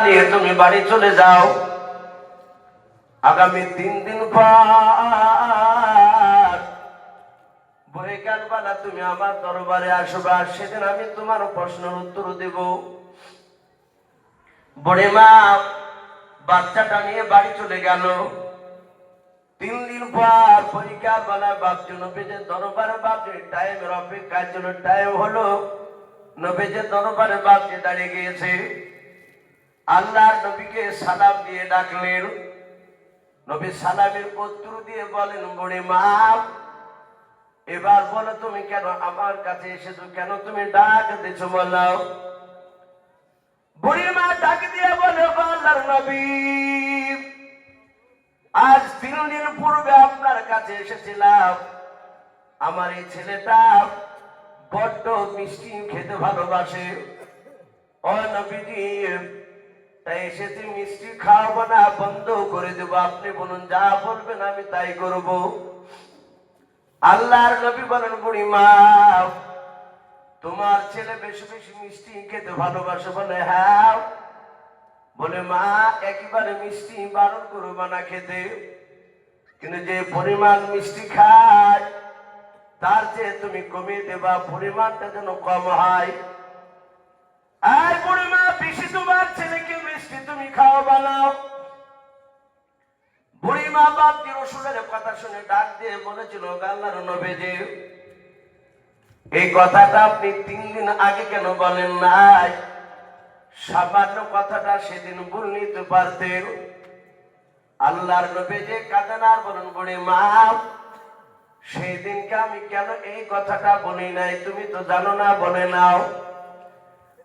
নিয়ে তুমি বাড়ি চলে যাও। আগামী 3 দিন পর বৈকালবেলা তুমি আমার দরবারে আসবে, আর সেদিন আমি তোমার প্রশ্নের উত্তর দেব। বুড়িমা বাচ্চাটা নিয়ে বাড়ি চলে গেল। 3 দিন পর বৈকালবেলা বাচ্চা নবীদের দরবারে বাচ্চা টাইমের অপেক্ষার জন্য টাইম হলো। নবীদের দরবারে বাচ্চা দাঁড়িয়ে গিয়েছে। আল্লাহর নবীকে সালাম দিয়ে ডাকলেন। নবী সালামের উত্তর দিয়ে বলেন, বুড়িমা এবার বলো তুমি কেন আমার কাছে এসেছো, কেন তুমি ডাক দিছো বলো। বুড়িমা ডাক দিয়ে বলে, আল্লাহর নবী আজ 3 দিন পূর্বে আপনার কাছে এসেছিলাম। আমার এই ছেলেটা বড্ড মিষ্টি খেতে ভালোবাসে। ও নবীজি তাই এসেছি, মিষ্টি খাওয়াবো না, বন্ধ করে দেবো। আপনি বলুন, যা বলবেন আমি তাই করব। আল্লাহর নবী বলেন, বুড়িমা তোমার ছেলে বেশি বেশি মিষ্টি খেতে ভালোবাসে? বলে হ্যাঁ। বলে মা একেবারে মিষ্টি বারণ করবো না খেতে, কিন্তু যে পরিমাণ মিষ্টি খায় তার চেয়ে তুমি কমিয়ে দেবা, পরিমাণটা যেন কম হয়। এই বুড়িমা বেশি তোমার ছেলেকে মিষ্টি তুমি খাওয়াবা না। বুড়িমা বাপজি রসুলের কথা শুনে ডাক দিয়ে বলেছিল, আল্লাহর নবীজি এই কথাটা আপনি 3 দিন আগে কেন বলেন নাই? সামান্য কথাটা সেদিন বলে নিতে পারতেন। আল্লাহর নবীজি কাঁদেন আর বলেন, বুড়িমা সেই দিনকে আমি কেন এই কথাটা বলি নাই তুমি তো জানো না, বলে নাও।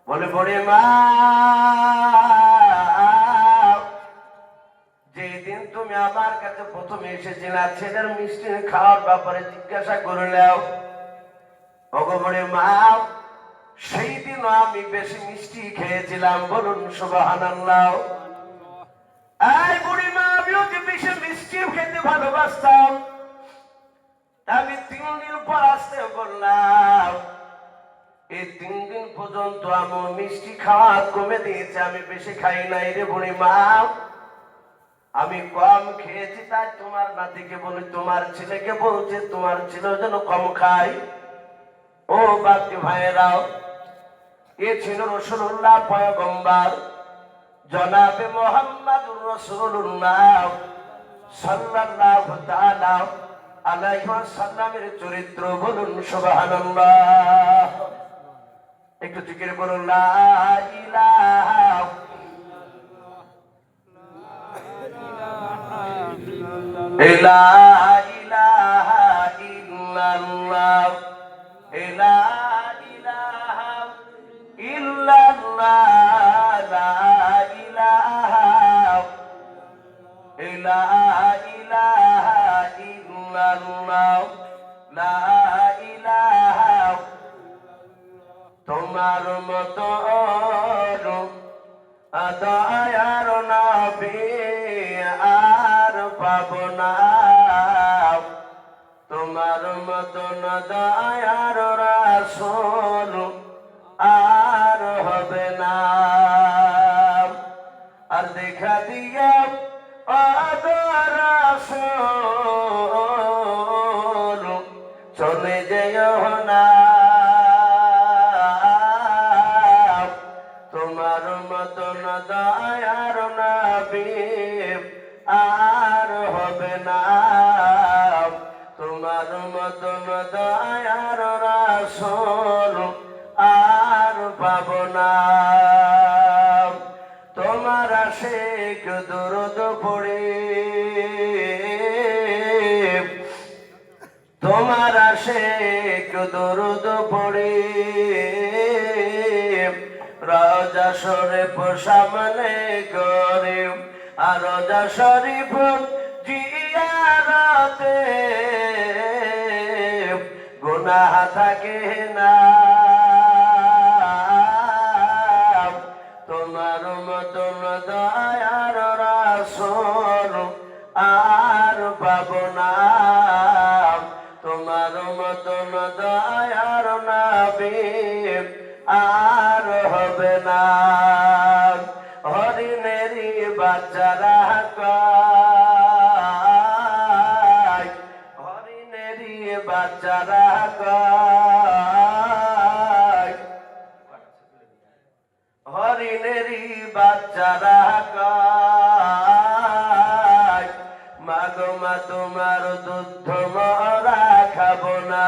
বলে বুড়িমা যেদিন তুমি আমার কাছে প্রথমে এসেছিলে ছেলের মিষ্টি খাওয়ার ব্যাপারে জিজ্ঞাসা করলেও, ওগো বুড়িমা সেই দিনও আমি বেশি মিষ্টি খেয়েছিলাম। বলুন সুবহানাল্লাহ। এই বুড়িমা আমিও যে বেশি মিষ্টি খেতে ভালোবাসতাম, আমি 3 দিন পর আসতে বললাম। এই 3 দিন পর্যন্ত আমি মিষ্টি খাওয়া কমে দিয়েছে, আমি বেশি খাই নাই রে বুড়িমা। আমি কম খেয়েছি তাই তোমার নাতিকে বলি, তোমার ছেলেকে বলছে তোমার ছেলে যেন কম খায়। ও বাপজি ভাইয়েরাও, এ ছিল রাসূলুল্লাহ পয়গম্বর জনাবে মুহাম্মদুর রাসূলুল্লাহ সাল্লাল্লাহু তাআলা আলাইহি ওয়াসাল্লামের চরিত্র। বলুন সুবহানাল্লাহ। একটু জিকির করুন, লা ইলাহা লা ইলাহা ইল্লাল্লাহ, লা ইলাহা ইল্লাল্লাহ, লা ইলাহা ইলাহা ইল্লাল্লাহ, লা ইলাহা। তোমার মতো দয়ার নবী আর পাবো না, তোমার মতন দয়ার রাসূল আর হবে না। আর দেখা দিয়া রাসূল চলে যেও না, তোমার মতন দয়ার নবী আর হবে না, তোমার মতন দয়ার রাসূল আর পাবো না। তোমার আশিক দরুদ পড়ে, তোমার আশিক দরুদ পড়ে, রওজা শরীফ সামনে করে, আর রওজা শরীফ জিয়ারতে গুনাহ থাকে না। তোমার মতন দয়ার রাসূল আর পাবো না, তোমার মতন দয়ার নবী আর হবে না। হরে হরিণেরই বাচ্চারা কয়, হরিণেরই বাচ্চারা কয়, হরিণেরই বাচ্চারা কয়, মাগো মা তোমার দুধ মরা খাবো না।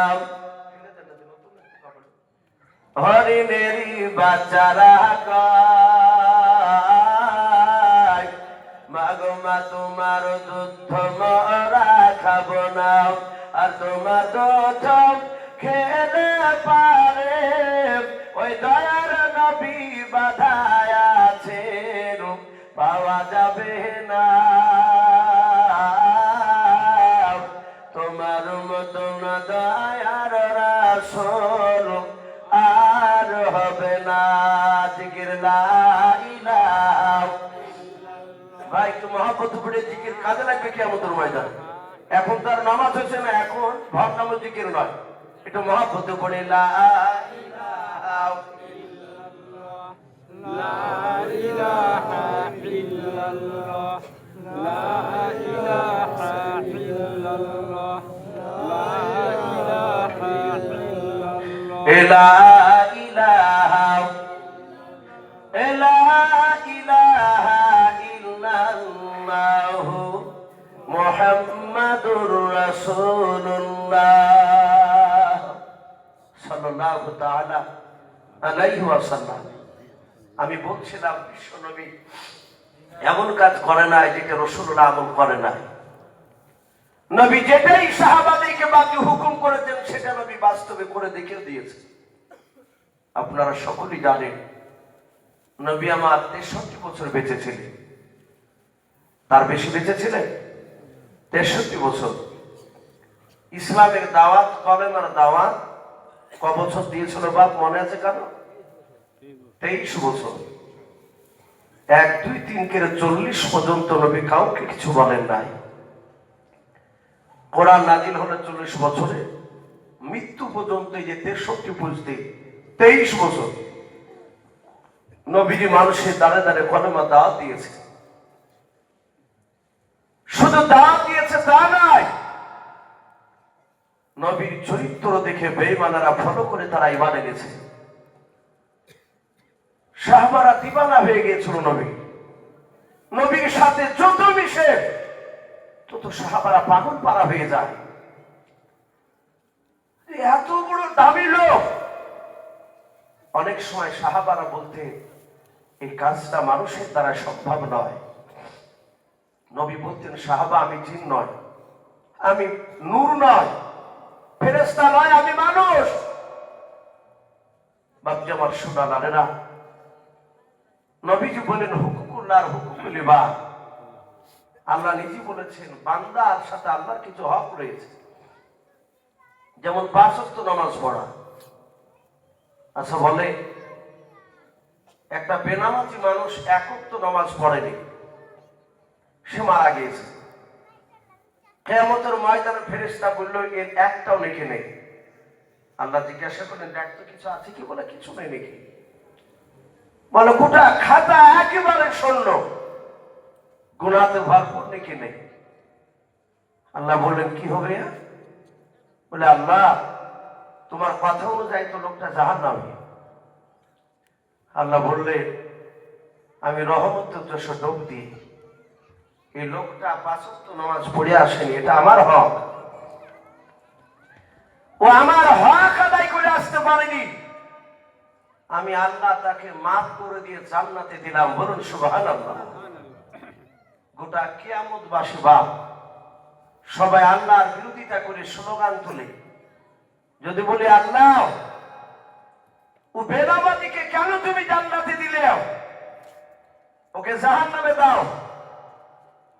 হরিণেরই বাচ্চারা কয়, মাগো মা তোমার দুধ মরা খাবো না। আর তোমার দুধ খেলে পারে ওই দয়ার নবী বাধায় আছেন, পাওয়া যাবে না। তোমার মতন দয়ার রাসূল আর হবে না। জিকির লা ইলাহা। ভাই একটু মহব্বত পড়ে জিকির কাজে লাগবে কিয়ামতের ময়দান। এখন তার নামাজ হচ্ছে না, এখন ভাব নাম জিকির নয়, একটু মহব্বত পড়ে লা ইলাহা লা ইলাহা ইল্লাল্লাহ, লা ইলাহা ইল্লাল্লাহ, লা ইলাহা ইল্লাল্লাহ, লা ইলাহা ইলাহা ইল্লাল্লাহ মুহাম্মাদুর রাসূলুল্লাহ সাল্লাল্লাহু তাআলা আলাইহি ওয়াসাল্লাম। আমি বলছিলাম বিশ্ব নবী এমন কাজ করে না যেটা রাসূলুল্লাহ আমল করে না। নবী যেটাই সাহাবাদেরকে বাকি হুকুম করেছেন সেটা নবী বাস্তবে করে দেখিয়ে দিয়েছে। আপনারা সকলেই জানেন নবী আমার 63 বছর বেঁচে ছিলেন। তার বেশি বেঁচে ছিলেন 63 বছর। ইসলামের দাওয়াত, কলেমার দাওয়াত ক বছর দিয়েছিল বাপ মনে আছে কারো? 23 বছর। 1, 2, 3 করে 40 পর্যন্ত নবী কাউকে কিছু বলেন নাই। কোরআন নাজিল হলো 40 বছরে, মৃত্যু পর্যন্ত এই যে 63 পুজতে 23 বছর নবীজি মানুষের দ্বারে দ্বারে কলেমা দাওয়াত দিয়েছে। শুধু দাওয়াত দিয়েছে তা নয়, নবীর চরিত্র দেখে বেঈমানেরা ফলো করে তারা ঈমান এনেছে। সাহাবারা দিওয়ানা হয়ে গিয়েছিল নবী। নবীর সাথে যত মিশে তত সাহাবারা পাগল পারা হয়ে যায়। এত বড় দামি লোক। অনেক সময় সাহাবারা বলতে এই কাজটা মানুষের দ্বারা সম্ভব নয়। নবী বলতেন সাহাবা আমি জিন নয়, আমি নূর নয়, ফেরেশতা নয়, আমি মানুষ। বাপজি আমার সোনা নানেরা, নবীজি বলেন হুকুকুল্লাহ আর হুকুকুল ইবাদ। আল্লাহ নিজে বলেছেন বান্দার সাথে আল্লাহর কিছু হক রয়েছে, যেমন 5 ওয়াক্ত নামাজ পড়া। আচ্ছা বলে একটা বেনামাজি মানুষ 1 ওয়াক্ত নামাজ পড়েনি, সে মারা গিয়েছে। কিয়ামতের ময়দানে ফেরেশতা বলল এর একটাও নেকি নেই। আল্লাহ জিজ্ঞাসা করেন দেখ তো কিছু আছে কি? বলে কিছু নেই নাকি? বলে গোটা খাতা একেবারে শূন্য, গুনাতে ভরপুর নাকি নেই। আল্লাহ বললেন কি হবে? বলে আল্লাহ তোমার কথা অনুযায়ী তো লোকটা জাহান্নামী। আল্লাহ বললে আমি রহমতের যশ ডোব দিই, এই লোকটা 5 ওয়াক্ত নামাজ পড়ে আসেনি, এটা আমার হক। ও আমার হক আদায় করে আসতে পারেনি, আমি আল্লাহ তাকে মাফ করে দিয়ে জান্নাতে দিলাম। বলুন সুবহানাল্লাহ। গোটা কিয়ামতবাসী বাপ সবাই আল্লাহর বিরোধিতা করে স্লোগান তুলে যদি বলি আল্লাহ ও বেনামাজিকে কেন তুমি জান্নাতে দিলে, ওকে জাহান্নামে দাও,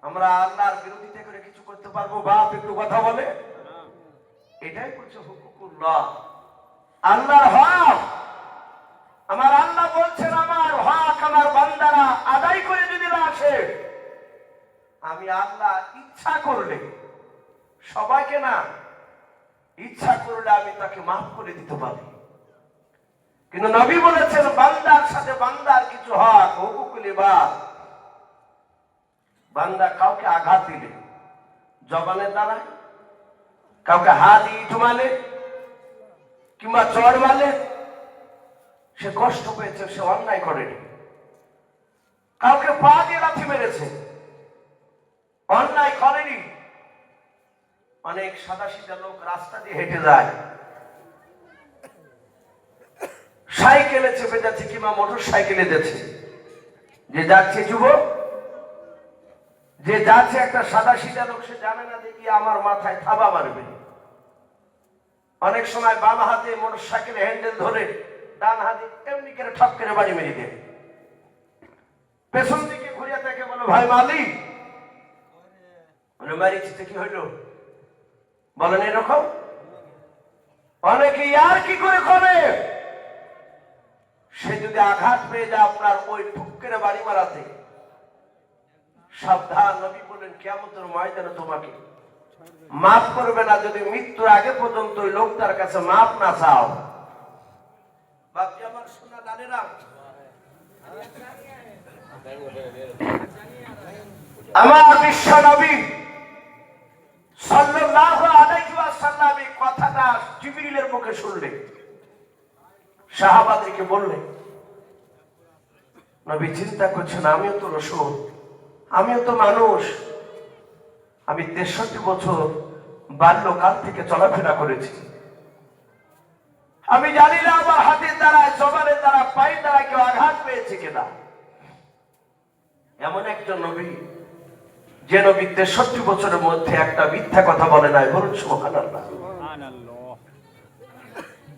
আমরা আল্লাহর বিরোধিতা করে কিছু করতে পারবো? বাপ একটু কথা বলে। এটাই করছে হুকুকুল্লাহ, আল্লাহর হক। আমার আল্লাহ বলছেন আমার হক আমার বান্দারা আদায় করে যদি না আসে, আমি আল্লাহ ইচ্ছা করলে, সবাইকে না, ইচ্ছা করলে আমি তাকে মাফ করে দিতে পারি। কিন্তু নবী বলেছেন বান্দার সাথে বান্দার কিছু হক, হুকুকুল ইবাদ, বান্দা কাউকে আঘাত দিলে জবানের দ্বারা, কাউকে হাত ইট মারলে কিংবা চড় মারলে সে কষ্ট পেয়েছে, সে অন্যায় করেনি। কাউকে পা দিয়ে লাথি মেরেছে, অন্যায় করেনি। অনেক সাদাসিধা লোক রাস্তা দিয়ে হেঁটে যায়, সাইকেলে চেপে যাচ্ছে কিংবা মোটর সাইকেলে যাচ্ছে, যে যাচ্ছে যুবক, যে যাচ্ছে একটা সাদাসিধা লোক, সে জানে না দেখি আমার মাথায় থাবা মারবে। অনেক সময় বাম হাতে মোটর সাইকেলে হ্যান্ডেল ধরে ডান হাতে এমনি করে ঠপ করে বাড়ি মেরে দেয়। পেছন দিকে ঘুরিয়ে তাকে বলো, ভাই মালিক, মারিচিতে কি হইল বলেন? এরকম অনেকে আর কি করে করে, সে যদি আঘাত পেয়ে যায় আপনার ওই ঠুক করে বাড়ি মারাতে, সাবধান। নবী বলেন কিয়ামতের ময়দানে তোমাকে মাফ করবে না যদি মৃত্যুর আগে পর্যন্ত ওই লোকটার কাছে মাফ না চাও। বাপজি আমার সোনা দানেরা, আমার বিশ্ব নবী সাল্লাল্লাহু আলাইহি ওয়াসাল্লাম এই কথাটা জিবরিলের মুখে শুনলেন, সাহাবাদেরকে বললেন। নবী চিন্তা করছেন, আমিও তো রসূল, আমিও তো মানুষ, আমি 63 বছর বাল্যকাল থেকে চলাফেরা করেছি, আমি জানি না আমার হাতের দ্বারা, জবানের দ্বারা, পায়ের দ্বারা কেউ আঘাত পেয়েছে কিনা। এমন একজন নবী যে নবী 63 বছরের মধ্যে একটা মিথ্যা কথা বলে নাই, বলুন সুবহানাল্লাহ।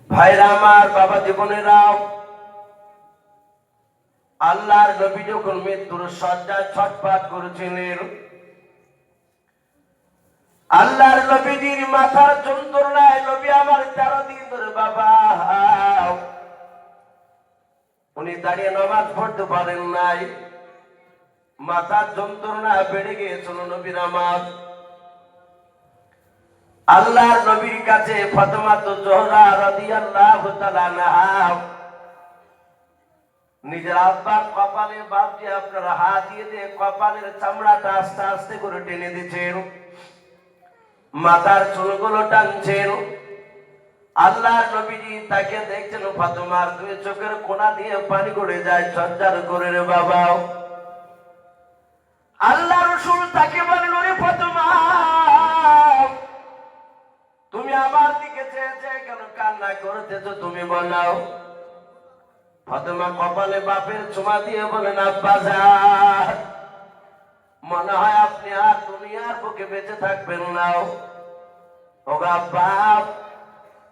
ভাইরা আমার, বাবা জীবনেরা, আল্লাহর নবী যখন মৃত্যুর শয্যায় ছটফট করেছিলেন, আল্লাহর নবীজির মাথার যন্ত্রণায় নবী আমার 13 দিন ধরে বাবা উনি দাঁড়িয়ে নামাজ পড়তে পারেন নাই, মাথার যন্ত্রণা বেড়ে গিয়েছিল নবীর আমার। আল্লাহর নবীর কাছে ফাতেমা জোহরা রাদিয়াল্লাহু তাআলা আনহা নিজের আব্বার কপালে বাপজি আপনারা হাত দিয়ে কপালের চামড়াটা আস্তে আস্তে করে টেনে দিচ্ছেন, মাথার চুলগুলো টানছেন। আল্লাহর নবীজি তাকে দেখছেন, ফাতেমার দুই চোখের কোনা দিয়ে পানি গড়ে যায় ঝরঝর করে। রে বাবা, আল্লাহ রাসূল তাকে বলেন, ওরে ফাতেমা, তুমি আমার দিকে চেয়ে চেয়ে কেন কান্না করতেছো, তুমি বলাও। ফাতেমা কপালে বাপের চুমা দিয়ে বলেন, আব্বা যান, মনে হয় আপনি আর দুনিয়ার বুকে বেঁচে থাকবেন না। ওগো আব্বা,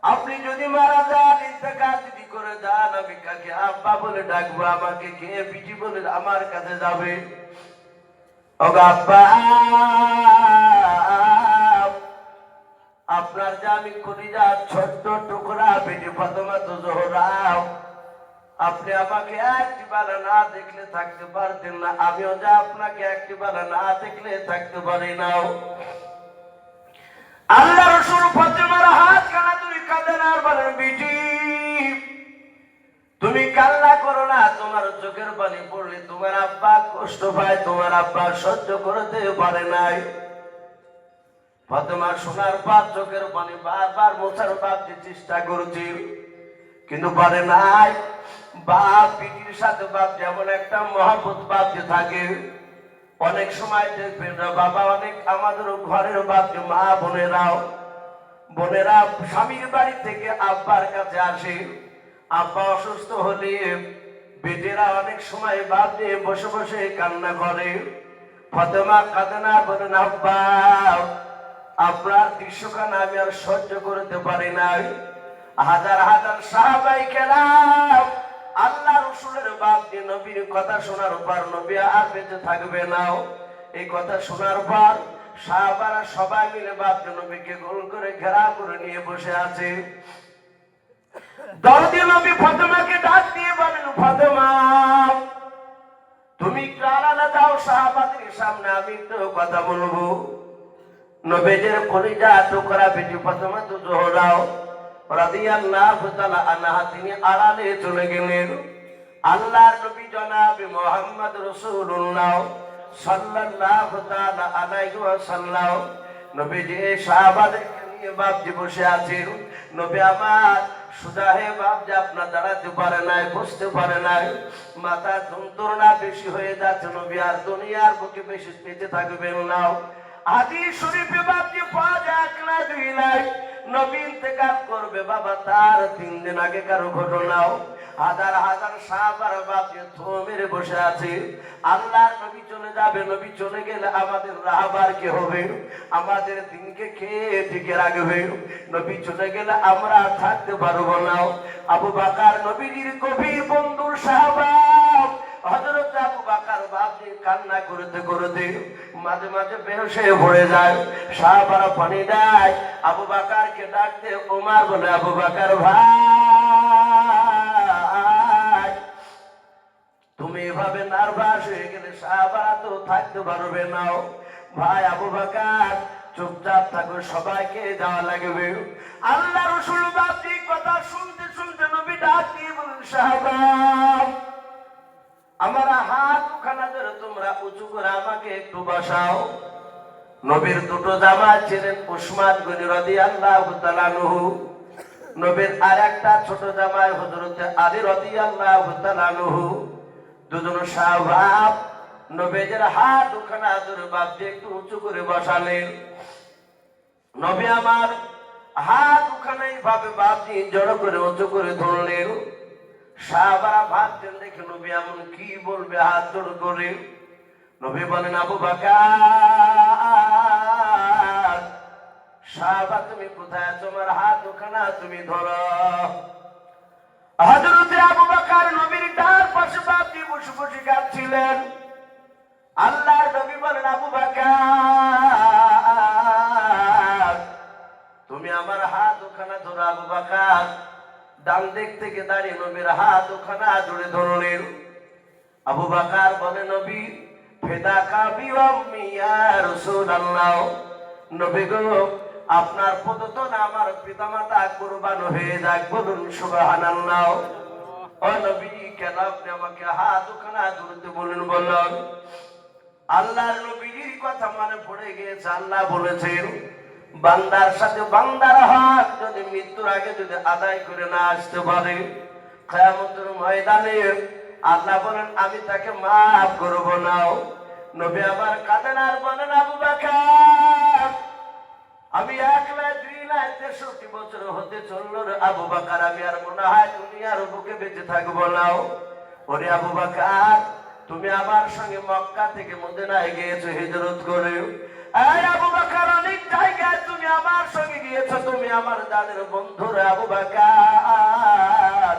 আপনি যদি মারা যান, ইন্তেকাল যদি করে যান, আমি কাকে আব্বা বলে ডাকবো, আমাকে কে পিটি বলে আমার কাছে যাবে? ওগো আব্বা, আপনার যে আমি কলিজার ছোট্ট টুকরা বেটি ফাতেমা জোহরা, আপনি আমাকে একটি বেলা না দেখলে থাকতে পারতেন না, আমিও যা আপনাকে একটি বেলা না দেখলে থাকতে পারি না। আল্লাহ রাসূল ফাতেমার হাত কানা তুই কাঁদেন আর বলেন, বিটি তুমি কান্না করো না, তোমার চোখের পানি পড়লে তোমার আব্বা কষ্ট পায়, তোমার আব্বা সহ্য করতে পারে নাই। ফাতেমা সোনার বাপ চোখের পানি বারবার মোছার বাপ যে চেষ্টা করেছে কিন্তু পারে নাই। বাপ পিটির সাথে বাপ যেমন একটা মহব্বত বাপ যে থাকে, অনেক সময় দেখবেন না বাবা, অনেক আমাদের ঘরের বাপ যে মা বোনেরা স্বামীর বাড়ি থেকে আব্বার কাছে আসে, আব্বা অসুস্থ হলে বেটেরা অনেক সময় বাপ নিয়ে বসে বসে কান্না করে। ফাতেমা কাঁদে না, বলেন আব্বা, আপনার দৃশ্যখানা আমি আর সহ্য করতে পারি নাই। হাজার হাজার সাহাবাই কেরাম আল্লাহ রাসূলের বাপ যে নবীর কথা শোনার পর নবী আর বেঁচে থাকবে না, এই কথা শোনার পর সাহাবারা সবাই মিলে বাপ নবীকে গোল করে ঘেরাও করে নিয়ে বসে আছে। দরদি নবী ফাতেমাকে ডাক দিয়ে বলেন, ফাতেমা তুমি কারানা দাও সাহাবাদের সামনে, আমি তো কথা বলবো। নবীদের কলিজা টুকরা বেটি ফাতেমা জোহরা রাদিয়াল্লাহু তাআলা আনহা তিনি আড়ালে চলে গেলেন। আল্লাহর নবী জনাব মুহাম্মদ রাসূলুল্লাহ সাল্লাল্লাহু তাআলা আলাইহি ওয়াসাল্লাম নবীজি সাহাবাদেরকে নিয়ে বাপজি বসে আছেন। নবী আমার সুজা হে বাপজি আপনার দাঁড়াতে পারে নাই, বসতে পারে নাই, মাথা যন্ত্রণা বেশি হয়ে যাচ্ছে। নবী আর দুনিয়ার বুকে বেশি বেঁচে থাকবেন না। হাদিস শরীফে বাপজি পাওয়া যায় এক না দুই নাই, নবী ইন্তেকাল করবে বাবা তার 3 দিন আগেকার ঘটনাও। হাজার হাজার সাহাবারা বাপজি থো মেরে বসে আছে। আল্লাহর নবী চলে যাবে, নবী চলে গেলে আমাদের রাহবার কে হবে? আমাদের দিনকে কে টিকে রাখবে? নবী চলে গেলে আমরা থাকতে পারবো না। আবু বকর নবীজির গভীর বন্ধুর সাহাবা, হযরত আবু বকর বাপজি কান্না করতে করতে মাঝে মাঝে বেহুশ হয়ে পড়ে যায়। সাহাবারা পানি দেয়, আবু বকরকে ডাকতে ওমর বলে, আবু বকর ভাই তুমি এভাবে নার্ভাস হয়ে গেলে সাহাবারা তো থাকতে পারবে না। ভাই আবু বকর চুপচাপ থাকো, সবাইকে যাওয়া লাগবে। আল্লাহ রাসূল বাপজি কথা শুনতে শুনতে নবী ডাক দিয়ে বলেন, সাহাবা আমার হাত দুখানা ধরে তোমরা উঁচু করে আমাকে একটু বসাও। নবীর দুটো জামাই ছিলেন উসমান গনি রাদিয়াল্লাহু তাআলা আনহু, নবীর আর একটা ছোট জামাই হযরত আলী রাদিয়াল্লাহু তাআলা আনহু। দুজন সাহাবা নবীর হাত দুখানা ধরে বাপজি একটু উঁচু করে বসালেন। নবী আমার হাত দুখানা এইভাবে বাপজি জড়ো করে উঁচু করে ধরলেন। সাহাবারা ভাবছেন দেখে নবী এমন কি বলবে হাত জোড় করে। নবী বলেন, আবু বকর সাহাবা তুমি কোথায় আছো? আমার হাত দুখানা তুমি ধরো। হযরত আবু বকর নবীর ডান পাশে বাপজি বসে বসে কাঁদছিলেন। আল্লাহর নবী বলেন, আবু বকর তুমি আমার হাত দুখানা ধরো। আবু বকর ডান দিক থেকে দাঁড়িয়ে নবীর হাত দুখানা জুড়ে ধরলেন। আবু বকর বলে, নবী ফিদাকা বিউম্মি ইয়া রাসূলুল্লাহ, নবী গো আপনার পদতলে আমার পিতামাতা কুরবান হয়ে যাক, বলুন সুবহানাল্লাহ। ও নবী কেন আপনি আমাকে হাত দুখানা জুড়তে বলেন বলুন? আল্লাহর নবীর কথা মনে পড়ে গিয়েছে। আল্লাহ বলেছেন, বান্দার সাথে বান্দার হক যদি মৃত্যুর আগে যদি আদায় করে না আসতে পারে, কিয়ামতের ময়দানে আল্লাহ বলেন আমি তাকে মাফ করব না। নবী আবার কাঁদেন আর বলেন, আবু বকর আমি 1 না 2 না 63 বছর হতে চললো রে আবু বকর, আমি আর মনে হয় দুনিয়ার বুকে বেঁচে থাকবো না। ওরে আবু বকর তুমি আমার সঙ্গে মক্কা থেকে মদিনায় গিয়েছো হিজরত করে। এই আবু বকর অনেক জায়গায় তুমি আমার সঙ্গে গিয়েছো, তুমি আমার জানের বন্ধু রে আবু বকর।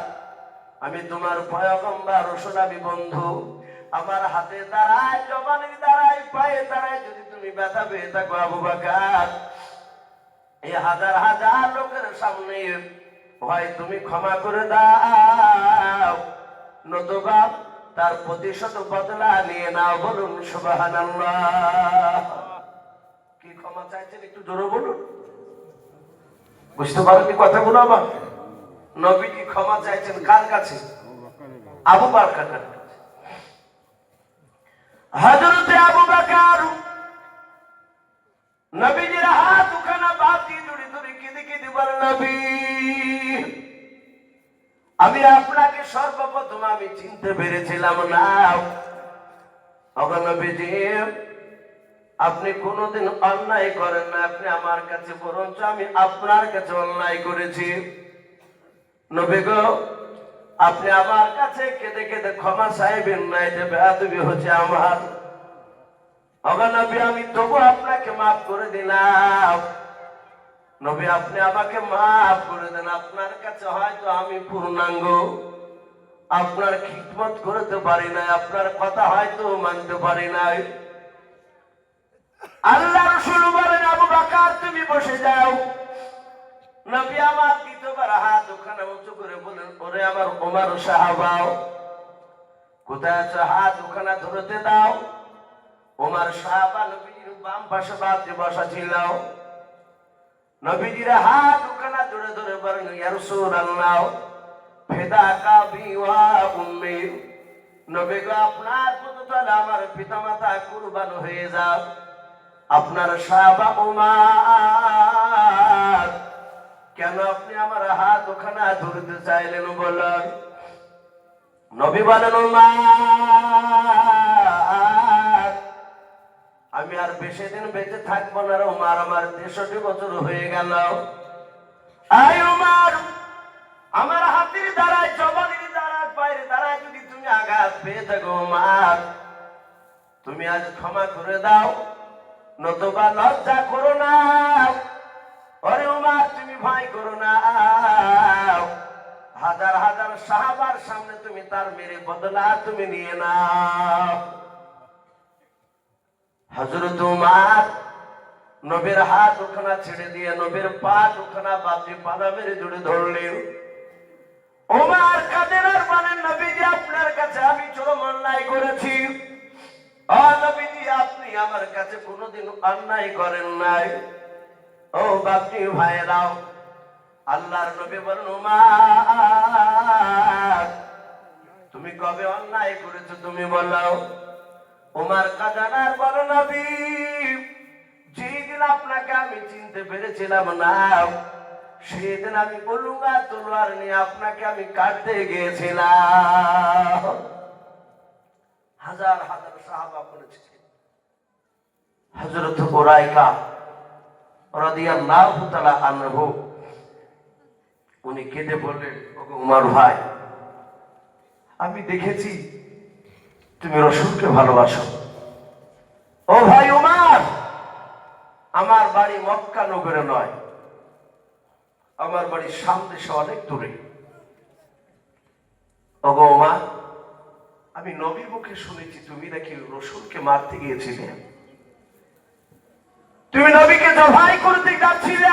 আমি তোমার পয়গম্বর রসুলাবি বন্ধু। আমার হাতে দাঁড়ায়, জবানে দাঁড়ায়, পায়ে দাঁড়ায় যদি তুমি ব্যথা পেয়ে থাকো আবু বকর, এই হাজার হাজার লোকের সামনে হয় তুমি ক্ষমা করে দাও, নতুবা তার প্রতিশোধ বদলা নিয়ে নাও, বলুন সুবহানাল্লাহ। কি ক্ষমা চাইছেন একটু জোরে বলুন, বুঝতে পারেননি কথাগুলো? আমার নবীজি ক্ষমা চাইছেন কার কাছে? আবু বকরের কাছে। হযরতে আবু বকর নবীজির হাত দুখানা বাপজি জড়িয়ে ধরে কেঁদে কেঁদে বলেন, নবী আমি আপনাকে সর্বপ্রথম আমি চিনতে পেরেছিলাম না। ওগো নবীজি আপনি কোনোদিন অন্যায় করেন না, আপনি আমার কাছে বরঞ্চ আমি আপনার কাছে অন্যায় করেছি। নবী গো আপনি আমার কাছে কেঁদে কেঁদে ক্ষমা চাইবেন না, এটা বেয়াদবি হচ্ছে আমার। ওগো নবী আমি তবু আপনাকে মাফ করে দিলাম। নবী আপনি আমাকে মাফ করে দেন, আপনার কাছে হয়তো আমি পূর্ণাঙ্গ, আপনার খিদমত করতে পারি নাই, আপনার কথা হয়তো মানতে পারি নাই। আল্লাহ রাসূল বলেন, আবু বকর তুমি বসে যাও। নবী আমার দ্বিতীয়বার হাত দুখানা উঁচু করে বলেন, ওরে আমার ওমর সাহাবা কোথায় আছো? হাত দুখানা ধরতে দাও। ওমর সাহাবা নবীর বাম পাশে বাপজি বসা ছিল। নবীজির হাত দুখানা ধরে ধরে বলেন, ইয়া রাসূলুল্লাহ ফিদাকা বি ওয়া উম্মি, নবী গো, আপনার পদতলে আমার পিতামাতা কুরবান হয়ে যাও। আপনার সাহাবা উমার, কেন আপনি আমার হাত ওখানে ধরতে চাইলেন বলেন? নবী বলেন, উমার, আমি আর বেশি দিন বেঁচে থাকবো না রে উমার, আমার 63 বছর হয়ে গেল। আয় উমার, আমার হাতের দ্বারায়, জবানের দ্বারায়, পায়ের দ্বারায় যদি তুমি আঘাত পেয়ে থাকো উমার, তুমি আজ ক্ষমা করে দাও, নতুবা লজ্জা করো না। ওরে উমার, তুমি ভয় করো না, হাজার হাজার সাহাবার সামনে তুমি তার মেরে বদলা তুমি নিয়ে নাও। হযরত উমার নবীর হাত ওখানা ছেড়ে দিয়ে নবীর পা ওখানা বাপি পালা মেরে জুড়ে ধরলেন। উমার কাদের আর বলেন, নবীজি আপনার কাছে আমি চরম অন্যায় করেছি। নবীজি, আপনি আমার কাছে কোনোদিন অন্যায় করেন নাই। ও বাপি ভাইরাও, আল্লাহর নবী বলেন, উমার, তুমি কবে অন্যায় করেছো তুমি বলো। উমার কাদানার বলো, নবী, যেদিন আপনাকে আমি চিনতে পেরেছিলাম না, সেদিন আমি বলুঙ্গা তলোয়ার নিয়ে আপনাকে আমি কাটতে গিয়েছিলাম। হাজার হাজার সাহাবা করেছিলেন। হযরত উরাইকা রাদিয়াল্লাহু তাআলা আনহু, উনি কেঁদে বললেন, ওগো উমর ভাই, আমি দেখেছি তুমি রাসূলকে ভালোবাসো। ও ভাই উমর, আমার বাড়ি মক্কা নগরে নয়, আমার বাড়ি সামদেশে অনেক দূরে। ওগো উমর, আমি নবীর মুখে শুনেছি তুমি নাকি রাসূলকে মারতে গিয়েছিলে, তুমি নবীকে জবাই করতে যাচ্ছিলে।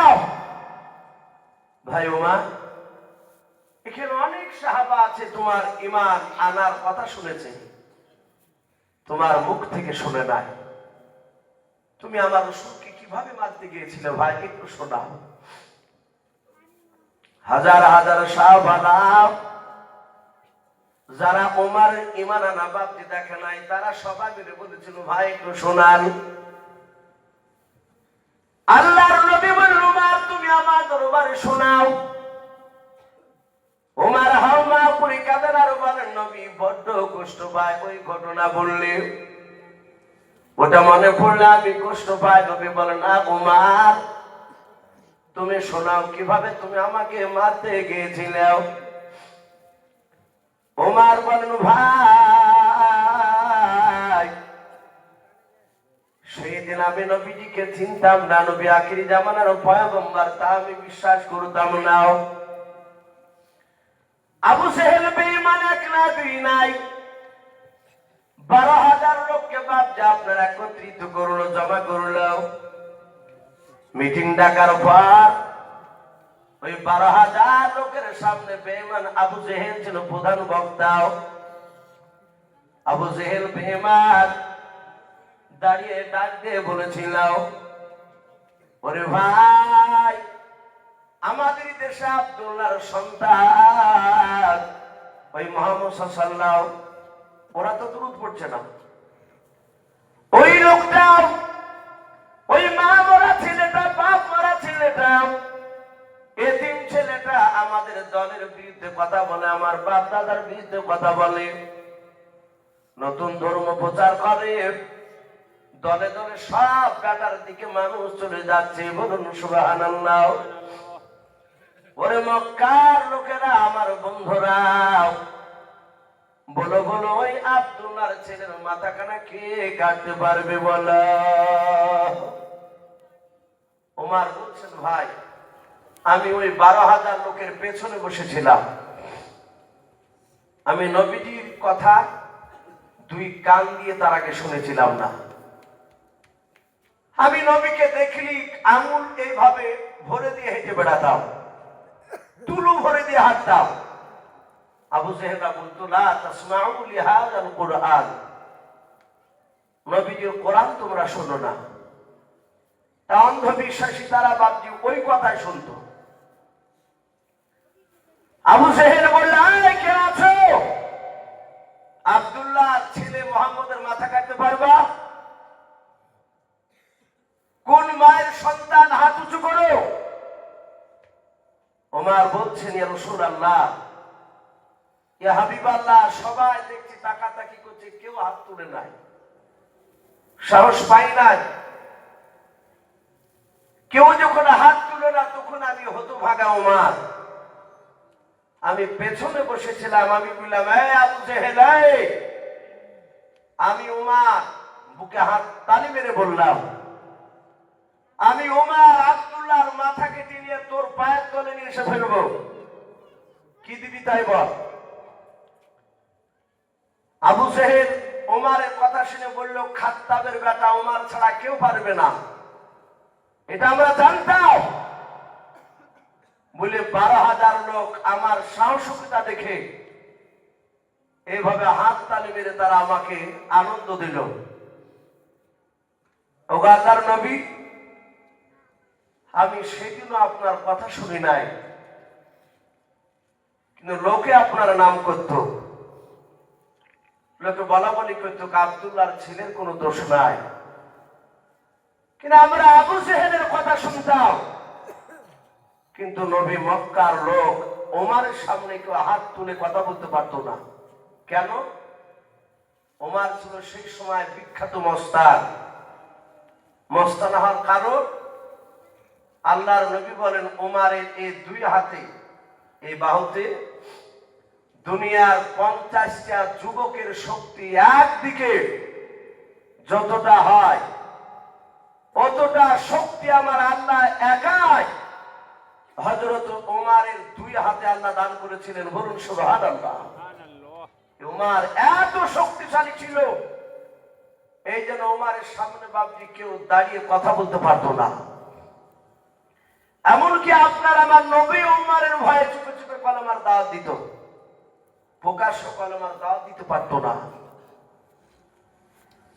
ভাই উমর, এখানে অনেক সাহাবা আছে তোমার ঈমান আনার কথা শুনেছে, তোমার মুখ থেকে শুনে নাই। তুমি আমার রাসূলকে কিভাবে মারতে গিয়েছিলে ভাই, একটু শোনাও। হাজার হাজার সাহাবারা যারা ওমরের ঈমান আনা বাপজি দেখে নাই, তারা সবাই মিলে বলেছিল, ভাই একটু শোনান। আল্লাহর নবী বললেন, উমর, তুমি আমার দরবারে শোনাও। উমর হাওমা করে কাঁদেন আর বলেন, নবী বড্ড কষ্ট পায় ওই ঘটনা বললে, ওটা মনে পড়লে আমি কষ্ট পাই। নবী বলেন, না উমর, তুমি শোনাও কিভাবে তুমি আমাকে মারতে গিয়েছিলে। উমর বলেন, ভাই, সেদিন আমি নবীজিকে চিনতাম না, নবী আখিরি জামানার পয়গম্বর তা আমি বিশ্বাস করতাম না। আবু জেহেল বেঈমান, এক না দুই নাই, 12,000 লোককে বাপজি আপনার একত্রিত করলো, জমা করলো। মিটিং ডাকার পর ওই 12,000 লোকের সামনে বেঈমান আবু জেহেল ছিল প্রধান বক্তা। আবু জেহেল বেঈমান দাঁড়িয়ে ডাক দিয়ে বলেছিল, ওরে ভাই, আমাদের দেশে আব্দুল্লাহর সন্তান ওই মুহাম্মদ সাল্লাল্লাহু, ওরা তো দুরূদ পড়ছে না, ওই লোকটা, ওই মা মরা ছেলেটা, বাপ মরা ছেলেটা, এতিম ছেলেটা আমাদের দলের বিরুদ্ধে কথা বলে, আমার বাপ দাদার বিরুদ্ধে কথা বলে, নতুন ধর্ম প্রচার করে, দলে দলে সব কাটার দিকে মানুষ চলে যাচ্ছে। বলুন সুবহানাল্লাহ। ওরে মক্কার লোকেরা, আমার বন্ধুরা, বলো বলো, ওই আব্দুল্লাহর ছেলের মাথাখানা কে কাটতে পারবে বলো? ওমর বলছেন, ভাই, আমি ওই 12,000 লোকের পেছনে বসেছিলাম, আমি নবীজির কথা দুই কান দিয়ে তার আগে শুনেছিলাম না। আমি নবীকে দেখলি আঙুল এইভাবে ভরে দিয়ে হেঁটে বেড়াতাম, তুলু ভরে দিয়ে হাঁটতাম। আবু জেহেল বলতো, লা তাসমাউ লিহাযাল কুরআন, নবীজির কোরআন তোমরা শোনো না। তা অন্ধবিশ্বাসী তারা বাপজি ওই কথাই শুনতো। আবু জেহেল বলল, কে আছো? আব্দুল্লাহ ছেলে মোহাম্মদের মাথা কাটতে পারবা? কোন মায়ের সন্তান হাত উঁচু করো? ওমর বলছেন, ইয়া রাসূলুল্লাহ, ইয়া হাবিবাল্লাহ, সবাই দেখছি তাকাতাকি করছে, কেউ হাত তুলে নাই, সাহস পাই নাই। কেউ যখন হাত তুলে না তখন আমি হতভাগা ওমর, আমি পেছনে বসেছিলাম। আমি বললাম, এই আবু জেহেল, আমি ওমর। বুকে হাত তালি মেরে বললাম, আমি ওমর আব্দুল্লাহর মাথা কেটে নিয়ে তোর পায়ের তলে নিয়ে এসে ফেলবো। কি দিবি তাই বল। আবু জেহেল ওমরের কথা শুনে বলল, খাত্তাবের বেটা ওমর ছাড়া কেউ পারবে না, এটা আমরা জানতাম। বলে 12,000 লোক আমার সাহসিকতা দেখে এইভাবে হাত তালি মেরে তারা আমাকে আনন্দ দিল। ও আল্লাহর নবী, আমি সেদিনও আপনার কথা শুনি নাই, কিন্তু লোকে আপনার নাম করত, লোকে বলা বলি করত, আব্দুল্লাহর ছেলের কোনো দোষ নাই। কিন্তু আমরা আবু জেহেলের কথা শুনতাম, কিন্তু নবী মক্কার লোক ওমরের সামনে কেউ হাত তুলে কথা বলতে পারতো না। কেন? ওমর ছিল সেই সময় বিখ্যাত মস্তান। মস্তান হওয়ার কারণ, আল্লাহর নবী বলেন, ওমরের এই দুই হাতে, এই বাহুতে দুনিয়ার 50টা যুবকের শক্তি একদিকে যতটা হয়, অতটা শক্তি আমার আল্লাহ একাই হযরত ওমরের দুই হাতে আল্লাহ দান করেছিলেন। বলুন সুবহানাল্লাহ। ওমর এত শক্তিশালী ছিল, এই জন্য ওমরের সামনে বাপজি কেউ দাঁড়িয়ে কথা বলতে পারতো না। এমনকি আপনার আমার নবী ওমরের ভয়ে চুপে চুপে কলেমার দাওয়াত দিত, প্রকাশ্য কলেমার দাওয়াত দিতে পারতো না।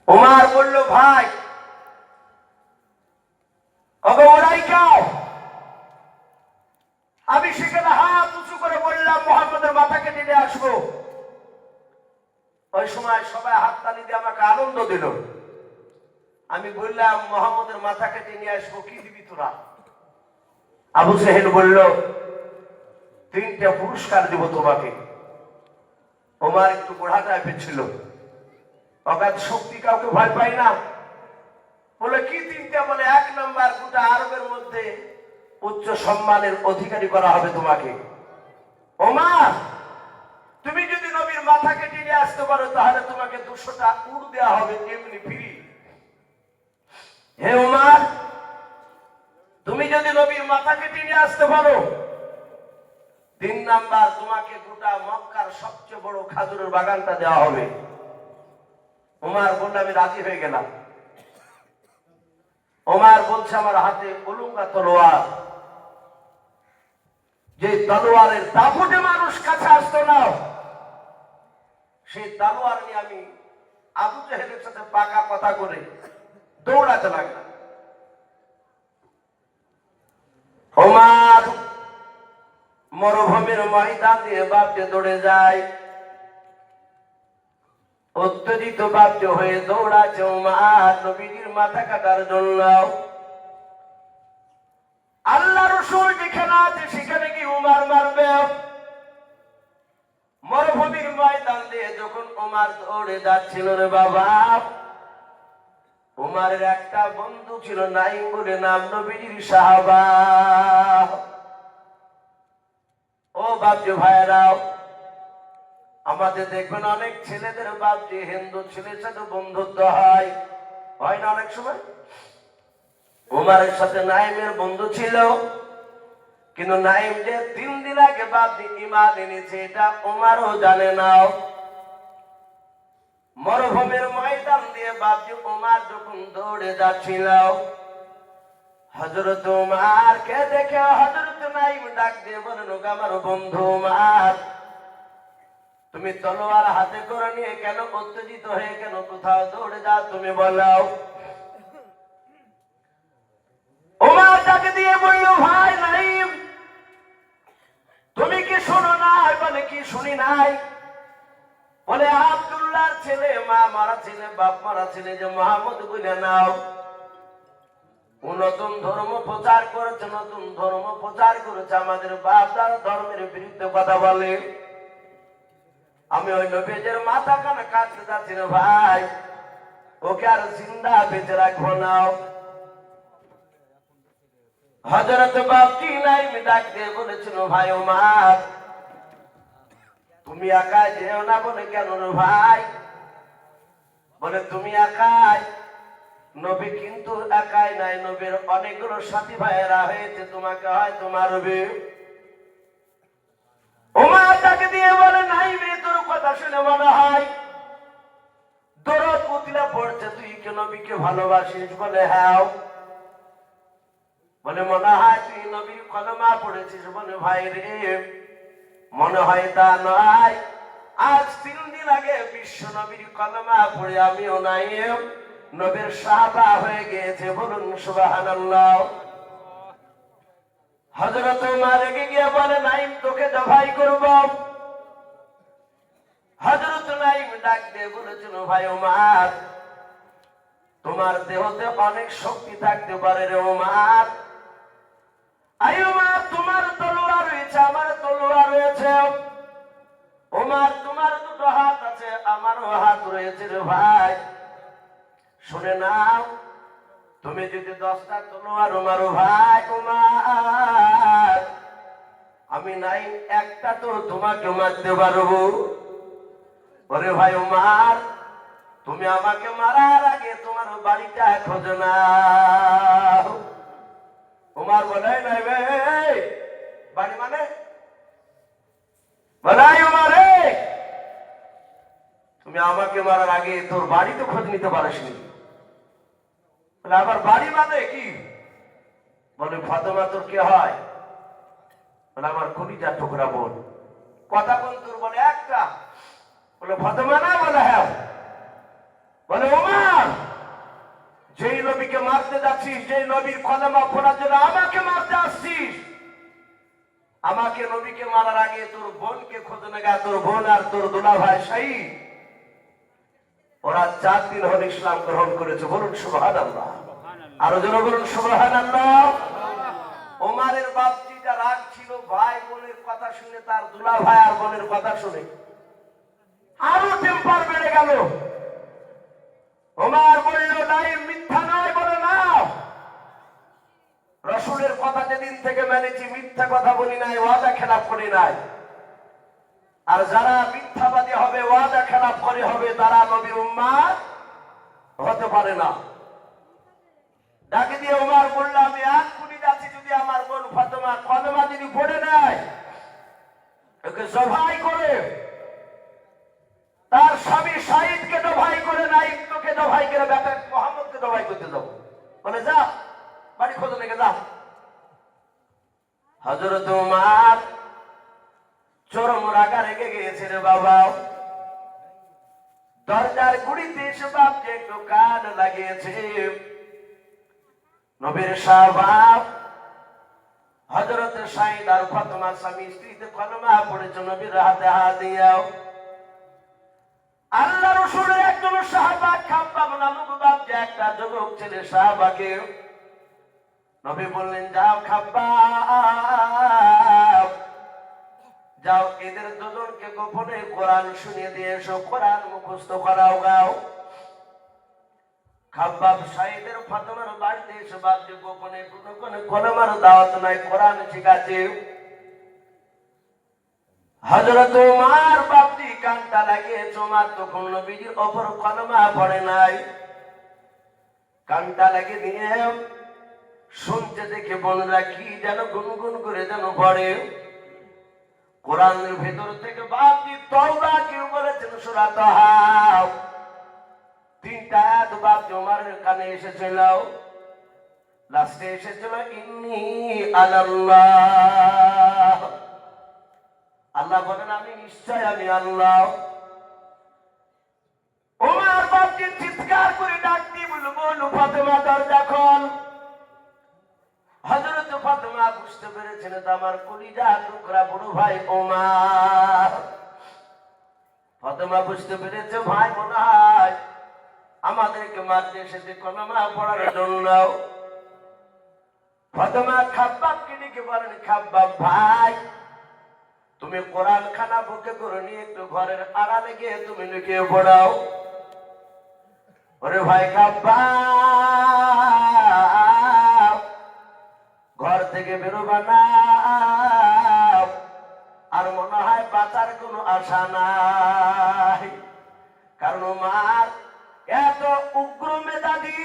ওমর বলল, ভাই ওরাই কাও। আমি সেখানে হাত উঁচু করে বললাম, মুহাম্মদের মাথা কেটে নিয়ে আসবো। ওই সময় সবাই হাত তালি দিয়ে আমাকে আনন্দ দিল। আমি বললাম, মুহাম্মদের মাথা কেটে নিয়ে আসবো, কি দিবি তোরা? আবু জেহেল বলল, 3টা পুরস্কার দিব তোমাকে। ওমর একটু গোড়া টাইপের ছিল, অগাধ শক্তি, কাউকে ভয় পাই না। বলে, কি 3টা? বলে, 1 নাম্বার, গোটা আরবের মধ্যে উচ্চ সম্মানের অধিকারী করা হবে তোমাকে। ওমর, তুমি যদি নবীর মাথা কেটে নিয়ে আসতে পারো তাহলে তোমাকে 200টা উট দেওয়া হবে, এমনি ফ্রি। হে ওমর, তুমি যদি নবীর মাথা কেটে নিয়ে আসতে পারো, 3 নাম্বার, তোমাকে গোটা মক্কার সবচেয়ে বড় খাজুরের বাগানটা দেওয়া হবে। ওমর বলল, আমি রাজি হয়ে গেলাম। ওমর বলছে, আমার হাতে উলুঙ্গা তলোয়ার, যে তলোয়ারের দাপুটে মানুষ কাছে আসতো না, সেই তলোয়ার নিয়ে আমি আবু জেহেলের সাথে পাকা কথা করে দৌড়াতে লাগলাম। ওমর মরুভূমির ময়দান দিয়ে বাপকে দৌড়ে যায়, উত্তেজিত বাপকে হয়ে দৌড়াচ্ছে ওমর নবীজির মাথা কাটার জন্য। আল্লাহ রাসূল যেখানে আছে সেখানে কি ওমর মারবে? মরুভূমির ময়দান দিয়ে যখন ওমর দৌড়ে যাচ্ছিল রে বাবা, ওমরের একটা বন্ধু ছিল নাইম বলে নাম, নবীজির সাহাবা। ও বাপজি ভাইরাও, আমাদের দেখবেন অনেক ছেলেদের বাপজি হিন্দু ছেলের সাথে বন্ধুত্ব হয়, হয় না অনেক সময়? ওমরের সাথে নাইমের বন্ধু ছিল, কিন্তু নাইম যে 3 দিন আগে বাপজি ঈমান এনেছে এটা ওমরও জানে না। মরুভূমির ময়দান দিয়ে বাপজি ওমর যখন দৌড়ে যাচ্ছিল, হযরত ওমরকে দেখে হযরত নাইম ডাক দিয়ে বলেন, ওগো আমার বন্ধু ওমর, তুমি তলোয়ার হাতে করে নিয়ে কেন উত্তেজিত হয়ে কেন কোথাও দৌড়ে যাও, তুমি বলো। ওমর ডাকে দিয়ে বলল, ভাই নাইম, তুমি কি শোনো নাই? বলে, কি শুনি নাই? বলে আব্দুল্লাহর ছেলে, মা মারা ছেলে, বাপ মারা ছেলে যে মোহাম্মদ বলে নাও। ও নতুন ধর্ম প্রচার করেছে, নতুন ধর্ম প্রচার করেছে, আমাদের বাপ দাদা ধর্মের বিরুদ্ধে কথা বলে। আমি ওই নবীদের মাথা কানে কাটতে যাচ্ছি না ভাই, ওকে আর জিন্দা বেঁচে রাখবো না। হযরত বাপজি নাইমি ডাক দিয়ে বলেছিল, ভাই ওমর তুমি একাই যেও না। বলে কেন রে ভাই? বলে তুমি একাই, নবী কিন্তু একাই নাই, নবীর অনেকগুলো সাথী ভাইয়েরা হয়েছে, তোমাকে হয় তোমার হবে। ওমর তাকে দিয়ে বলে, নাইমি তোর কথা শুনে মনে হয় দরদ উতলা পড়ছে, তুই কি নবীকে ভালোবাসিস? বলে হ্যাঁ। বলে মনে হয় তুই নবীর কলমা পড়েছিস? বলে ভাই রে মনে হয় তা নয়, আজ 3 দিন আগে বিশ্ব নবীর কলমা পড়ে আমিও নাই, নবীর সাহাবা হয়ে গিয়েছে। বলুন সুবহানাল্লাহ। হযরত ওমর রেগে গিয়ে বলে, নাইম তোকে জবাই করব। হযরত নাইম ডাক দিয়ে বলেছিল, ভাই ওমর তোমার দেহতে অনেক শক্তি থাকতে পারে রে ওমর। আই ওমর তোমার তলোয়ার রয়েছে, আমার তলোয়ার রয়েছে। ওমর তোমার দুটো হাত আছে, আমারও হাত রয়েছে রে ভাই। শুনে নাও, তুমি যদি 10টা তলোয়ার মারো ভাই ওমর, আমি নাই একটা তো তোমাকে মারতে পারবো। ওরে ভাই ওমর তুমি আমাকে মারার আগে তোমার বাড়িটা খোঁজো না। ওমর বলে, নাই ভাই বাড়ি মানে? বলাই ওমর তুমি আমাকে মারার আগে তোর বাড়ি তো খোঁজ নিতে পারিসনি। বলে আমার বাড়ি মানে কি? বলে ফাতেমা তোর কে হয়? বলে আমার কলিজার টুকরা বোন। কথা কোন তোর? বলে একটা। বলে ফাতেমা না? বলে হ্যাঁ। বলে ওমর যেই নবীকে মারতে যাচ্ছিস, যেই নবীর কলেমা পড়ার জন্য আমাকে মারতে আসছিস, আমাকে নবীকে মারার আগে তোর বোনকে খোঁজ নেগা। তোর বোন আর তোর দুলা ভাই সাই ওরা 4 দিন হল ইসলাম গ্রহণ করেছে। বলুন সুবহানাল্লাহ। আরো জোরে বলুন সুবহানাল্লাহ। ওমরের বাপজিটা রাগ ছিল ভাই বোনের কথা শুনে, তার দুলা ভাই আর বোনের কথা শুনে আরো টেম্পার বেড়ে গেল। ওমর বলল, নাই মিথ্যা নয়। বলে না, রাসূলের কথা যেদিন থেকে মেনেছি, মিথ্যা কথা বলি নাই, ওয়াদা খেলাফ করি নাই। আর যারা মিথ্যাবাদী হবে, ওয়াদা খেলাফ করে হবে, তারা নবীর উম্মত হতে পারে না। ডাকে দিয়ে ওমর বলল, আমি এক্ষুনি যাচ্ছি, যদি আমার বোন ফাতেমা কলেমা যদি পড়ে নেয়, ওকে জবাই করে তার স্বামী শাহিদকে জবাই করে, নাই তোকে জবাই করে বেটা মোহাম্মদকে জবাই করতে যাবো। বলে যা বাড়ি খোঁজ লেগে যা। হযরত ওমর চরম রাগা রেগে গিয়েছে রে বাবা। দরজার গুড়িতে এসে বাপকে একটু কান লাগিয়েছে। নবীর সাহাবা হযরত শাহিদ আর ফাতেমা স্বামী স্ত্রীতে কলেমা পড়েছে, নবীর হাতে হাত দিয়াও। আল্লাহ রাসূলের একজন সাহাবা খাব্বাব নামক বাপ যে একটা যুবক ছেলে সাহাবাকে নবী বললেন, যাও খাব্বাব যাও, এদের দুজনকে গোপনে কোরআন শুনিয়ে দিয়ে এসো, কোরআন মুখস্থ করাও গাও। খাব্বাব শাহিদের ফাতেমার বাড়িতে এসে বাপকে গোপনে কোনো কলেমার দাওয়াত নাই, কোরআন শিখাচ্ছে। হযরত ওমর বাপজি কানটা লাগিয়েছে। ওমর তখন নবীজির ওপর কলেমা পড়ে নাই, কানটা লাগিয়ে দিয়ে শুনতে দেখে বোনরা কি যেন গুনগুন করে যেন পড়ে। কোরআনের ভেতর থেকে বাপজি তওবা কি বলেছেন, সূরা তাহা 3টা আয়াত বাপজি ওমরের কানে এসেছিল। লাস্টে এসেছিল ইন্নী আলাল্লাহ। আল্লাহ বলেন, আমি নিশ্চয় আমি আল্লাহ। ওমর বাপজি চিৎকার করে ডাক দিয়ে বলল, বলু ফাতেমা দরজা খোল। হযরত ফাতেমা বুঝতে পেরেছেন এটা আমার কলিজা টুকরা বড় ভাই ওমর। ফাতেমা বুঝতে পেরেছে ভাই মনে হয় আমাদেরকে মারতে এসেছে কলমা পড়ার জন্য। ফাতেমা খাব্বাবকে ডেকে বলেন, খাব্বাব ভাই, তুমি কোরআন খানা বুকে করে নিয়ে একটু ঘরের আড়ালে গিয়ে তুমি লুকিয়ে পড়াও। ওরে ভাই খাব্বাব, ঘর থেকে বেরোবা না, আর মনে হয় বাঁচার কোনো আশা নাই। কারণ ওমার এত উগ্র মেধাবী,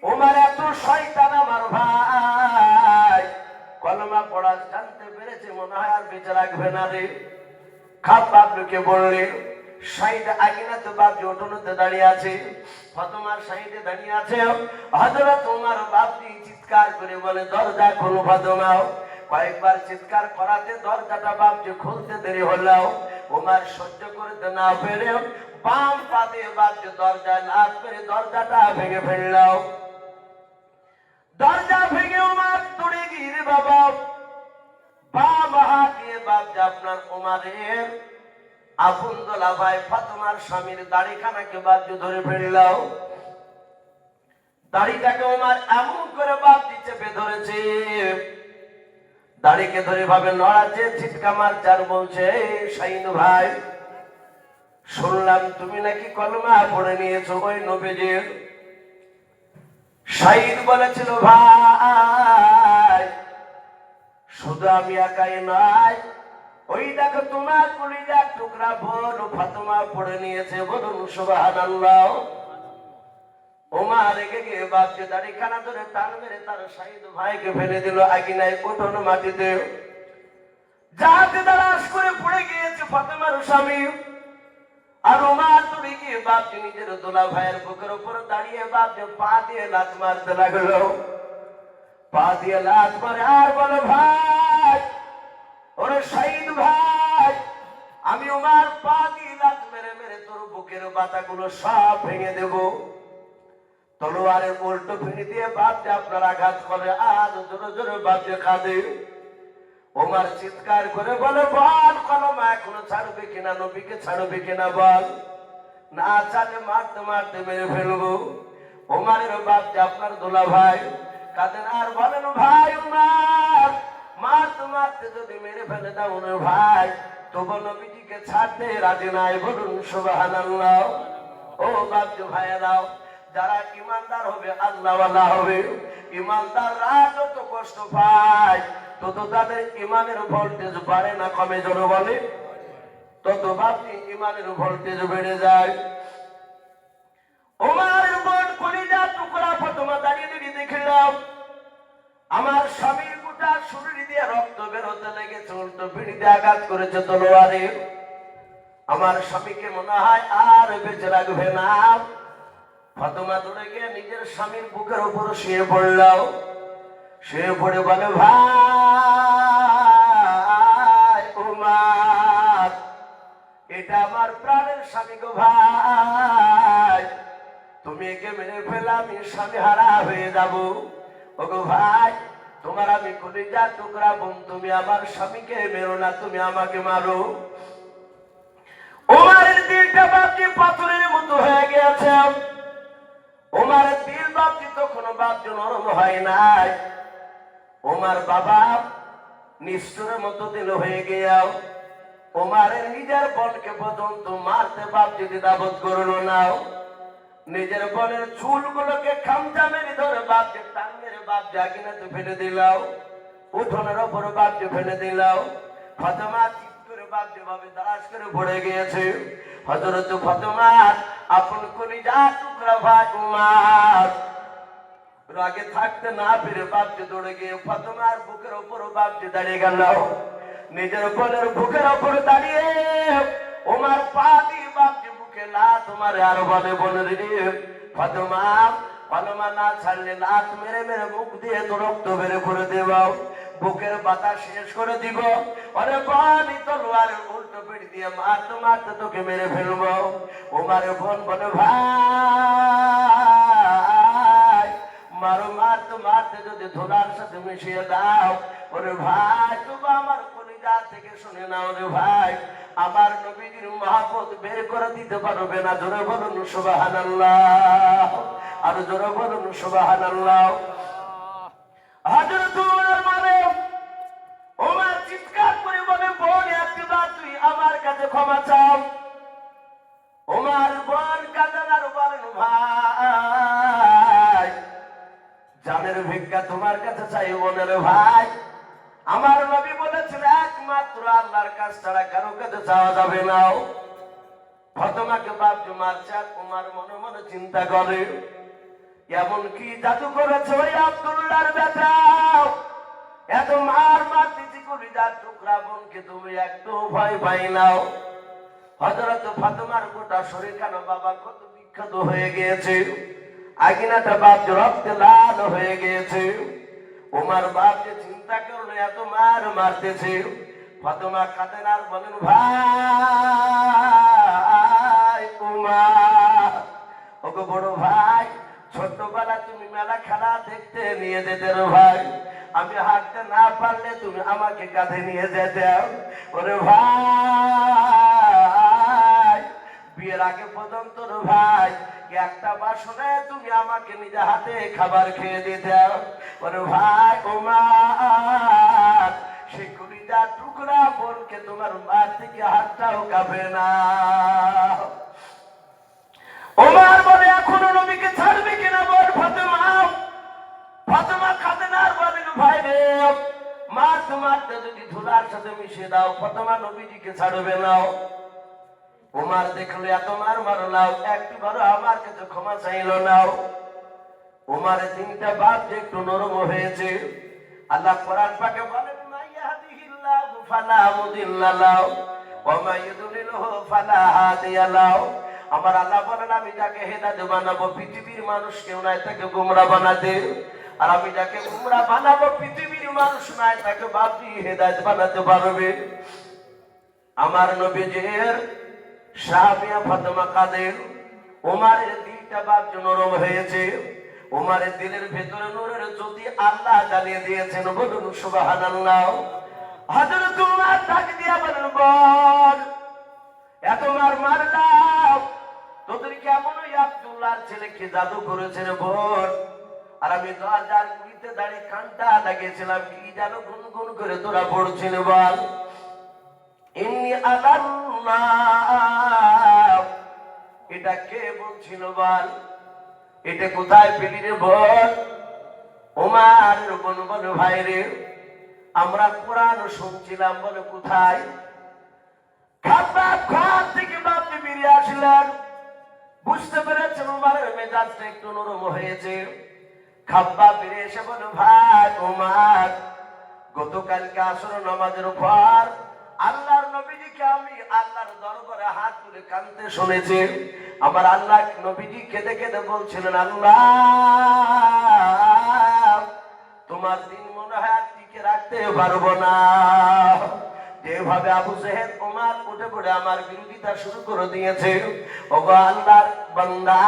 ওমার এত শয়তান আমার ভাই, কলমা পড়া জানতে পেরেছে, মনে হয় আর বেঁচে রাখবে না রে। খাব্বাব লোকে বললে সাইডে আগিনা তো বাপজি উঠোনতে দাঁড়িয়ে আছে, ফাতেমার সাইডে দাঁড়িয়ে আছে। হযরত ওমর বাপজি চিৎকার করে বলে, দরজা খোলো ফাতেমা। কয়েকবার চিৎকার করাতে দরজাটা বাপজি খুলতে দেরি হলো। ওমর সহ্য করতে না পেরে বাম পা দিয়ে বাপজি দরজায় লাথ মেরে দরজাটা ভেঙে ফেলল। দরজা ভেঙে ওমর দৌড়ে গিয়ে, রে বাবা, বাম হাত দিয়ে বাপজি আপনার ওমরের আপন দোলা ভাই ফাতেমার স্বামীর দাড়িখানাকে বাপজি ধরে ফেলল। দাড়িটাকে ওমর এমন করে বাপজি চেপে ধরেছে, দাড়িকে ধরে ভাবে নড়াচ্ছে, ছিটকা মারছে আর বলছে, শাহিন ভাই, শুনলাম তুমি নাকি কলমা পড়ে নিয়েছো ওই নবীজির। শাহিদ বলেছিল, ভাই শুধু আমি একাই নয়, ওই দেখো তোমার কলিজার টুকরা বোন ফাতেমা পড়ে নিয়েছে, বলুন সুবহানাল্লাহ। ওমর রেগে গিয়ে বাপকে দাড়িখানা ধরে টান মেরে তার শাহিদ ভাইকে ফেলে দিল আগুনের উঠোন মাটিতে। যাতে দালাস করে পড়ে গিয়েছে ফাতেমার স্বামী। আর ওমর দৌড়ে গিয়ে বাপকে নিজের দোলা ভাইয়ের বুকের উপর দাঁড়িয়ে বাপকে পা দিয়ে লাথ মারতে লাগলো। পা দিয়ে লাথ মারে আর বলে, ভাই, ওরে শাহিদ ভাই, আমি ওমর পা দিয়ে লাথ মেরে মেরে তোর বুকের বাতাগুলো সব ভেঙে দেব। তলোয়ারের উল্টো ফিরে দিয়ে বাপকে আপনার আঘাত করে আর জোরে জোরে বাপকে কাঁদে। ওমর চিৎকার করে বলে, বল কলমা এখনো ছাড়বে কিনা, নবীকে ছাড়বে কিনা বল, না ছাড়লে মারতে মারতে মেরে ফেলবো। ওমরের বাপকে আপনার দোলা ভাই কাঁদেন আর বলেন, ভাই ওমর, মারতে মারতে যদি মেরে ফেলে দাও না ভাই, তবু নবীজিকে ছাড়তে রাজি নাই, বলুন সুবহানাল্লাহ। ও বাপজি ভাইয়েরাও, যারা ইমানদার হবে, আল্লাহওয়ালা হবে, ইমানদাররা যত কষ্ট পায় তত তাদের ইমানের ভোল্টেজ বাড়ে না কমে, জোরে বলে, তত বাপজি ইমানের ভোল্টেজ বেড়ে যায়। ওমরের বোন কলিজার টুকরা ফাতেমা দাঁড়িয়ে দাঁড়িয়ে দেখলাম আমার স্বামীর গোটা শরীর দিয়ে রক্ত বেরোতে লেগেছে, উল্টো পিড়িতে আঘাত করেছে তলোয়ারে। আমার স্বামীকে মনে হয় আর বেঁচে রাখবে না। ফাতেমা দৌড়ে গিয়ে নিজের স্বামীর বুকের উপর শুয়ে পড়ল। শুয়ে পড়ে বলে, ভাই ওমর, এটা আমার প্রাণের স্বামী গো ভাই, তুমি একে মেরে ফেলে আমি স্বামী হারা হয়ে যাব। ওগো ভাই, তোমার আমি কলিজার টুকরা বোন, তুমি আমার স্বামীকে মেরো না, তুমি আমাকে মারো। ওমরের দিলটা বাপজি পাথরের মতো হয়ে গেছে। ওমরের দিল বাপজি তখনো বাপজি নরম হয় নাই। ওমর বাবা নিষ্ঠুরের মতো দিল হয়ে গেল। ওমরের নিজের বোনকে পর্যন্ত মারতে বাপজি দ্বিধাবোধ করলো না। নিজের বোনের চুলগুলোকে খামচা মেরে ধরে বাপজি টান মেরে বাপজি আগুনেতে ফেলে দিল, উঠোনের ওপর বাপজি ফেলে দিল। ফাতেমা চিৎ করে বাপজি ভাবে দাঁড়াস করে পড়ে গিয়েছে। হযরত ফাতেমা আপন কলিজার টুকরা ভাই ওমর রাগে থাকতে না পেরে বাপজি দৌড়ে গিয়ে ফাতেমার বুকের ওপর বাপজি দাঁড়িয়ে গেল। নিজের বোনের বুকের ওপর দাঁড়িয়ে ওমর পা দিয়ে বাপজি বুকে লাথ মারে আর বলে, বোনের ফাতেমা, ফাতেমা না ছাড়লে লাথ মেরে মেরে মুখ দিয়ে তো রক্ত বের করে দেব, বুকের বাতাস শেষ করে দিব। আরে বানি তলোয়ারের উল্টো পিঠ দিয়ে মারতে মারতে তোকে মেরে ফেলবো। ওমরের বোন বলে, ভাই মারো, মারতে মারতে যদি ধুলার সাথে মিশিয়ে দাও। ওরে ভাই, তুমি আমার কলিজা থেকে শুনে নাও রে ভাই, আমার নবী নবীর মহব্বত বের করে দিতে পারবে না। জোরে বলুন সুবহানাল্লাহ, আর জোরে বলুন সুবহানাল্লাহ। হযরত ওমর মানে ওমর চিৎকার করে বলে, বোন একবার তুই আমার কাছে ক্ষমা চাও। ওমর বোন কাঁদেন আর বলেন, ভাই জানের ভিক্ষা তোমার কাছে চাই। বোনের ভাই, আমার নবী বলেছিল একমাত্র আল্লাহর কাছ ছাড়া কারো কাছে চাওয়া যাবে না। ফাতেমাকে বাপ মারছে, ওমর মনে মনে চিন্তা করে, এমন কি জাদু করেছে ওই আব্দুল্লাহর বেটা, এত মার মারতেছি কলিজার টুকরা বোনকে তুমি একটু ভয় পাই নাও। হযরত ফাতেমার গোটা শরীর কেন বাবা কত বিখ্যাত হয়ে গিয়েছে, আগিনাটা বাপ রক্তে লাল হয়ে গিয়েছে। ওমর বাপ যে চিন্তা করলো এত মার মারতেছে। ফাতেমা কাঁদেন আর বলেন, ভাই ওমর, ওগো বড় ভাই, ছোট্টবেলা তুমি মেলা খেলা দেখতে নিয়ে যেতে রে ভাই, আমি হাঁটতে না পারলে তুমি আমাকে কাঁধে নিয়ে যেতে। ওরে ভাই, বিয়ের আগে পর্যন্ত রে ভাই একটা বাসনে তুমি আমাকে নিজে হাতে খাবার খেয়ে দিতে। ওরে ভাই ওমর, সেই কলিজার টুকরা বোনকে তোমার মার থেকে হাতটাও কাঁপে না। ওমর বলে, এখনো নবীকে ছাড়বে কিনা বল ফাতেমা। ফাতেমা কাঁদেন আর বলেন, ভাই রে, মারতে মারতে যদি ধুলার সাথে মিশিয়ে দাও, ফাতেমা নবীজিকে ছাড়বে না। ওমর দেখলো এত মার মারলাও, একটিবারও আমার কাছে ক্ষমা চাইল না। ওমরের তিনটা বাপ যে একটু নরম হয়েছে। আল্লাহ কোরআন পাকে বলেন, মাইয়াহদিহিল্লাহু ফালা মুদিল্লা লাহু ওয়া মাইয়ুদ্লিলহু ফালা হাদিয়া লাহু। আমার আল্লাহ বলেন, আমি যাকে হেদায়েত বানাবো পৃথিবীর মানুষ কেউ নাই তাকে গোমরাহ বানাতে, আর আমি যাকে গোমরাহ বানাবো পৃথিবীর মানুষ নাই তাকে বাপি হেদায়েত বানাতে পারবে। আমার নবীজির সাহাবিয়া ফাতেমা কাদের, ওমরের দিলটা বাপ নরম হয়েছে। ওমরের দিলের ভেতরে নূরের জ্যোতি আল্লাহ জ্বালিয়ে দিয়েছেন। বলুন সুবহানাল্লাহ। হযরত ওমর ডাক দিয়া বলেন, বল এত মার মারলাম, তোদের কেমন ওই আব্দুল্লাহর ছেলেকে জাদু করেছে রে বোন। আর আমি দরজার গুড়িতে দাঁড়িয়ে কানটা লাগিয়েছিলাম, কি যেন গুনগুন করে তোরা পড়ছিল বল। ইন্নী আল্লাহ, এটা কে বলছিল বল, এটা কোথায় পেলি রে বল। ওমর বোন বলে, ভাই রে, আমরা কোরআন শুনছিলাম। বলে কোথায়? খাব্বাব ঘর থেকে বাপে বেরিয়ে আসলেন, বুঝতে পেরেছেন ওমরের মেজাজটা একটু নরম হয়েছে। খাব্বাব বেরিয়ে এসে বলে, ভাই ওমর, গতকালকে আসর নামাজের পর আল্লাহর নবীজিকে আমি আল্লাহর দরবারে হাত তুলে কাঁদতে শুনেছি। আমার আল্লাহ নবীজি কেঁদে কেঁদে বলছিলেন, আল্লাহ তোমার দিন মনে হয় আর টিকে রাখতে পারবো না। যেভাবে আবু জেহেল ওমর উঠে পড়ে আমার বিরোধিতা শুরু করে দিয়েছে, ওগো আল্লাহর বান্দা,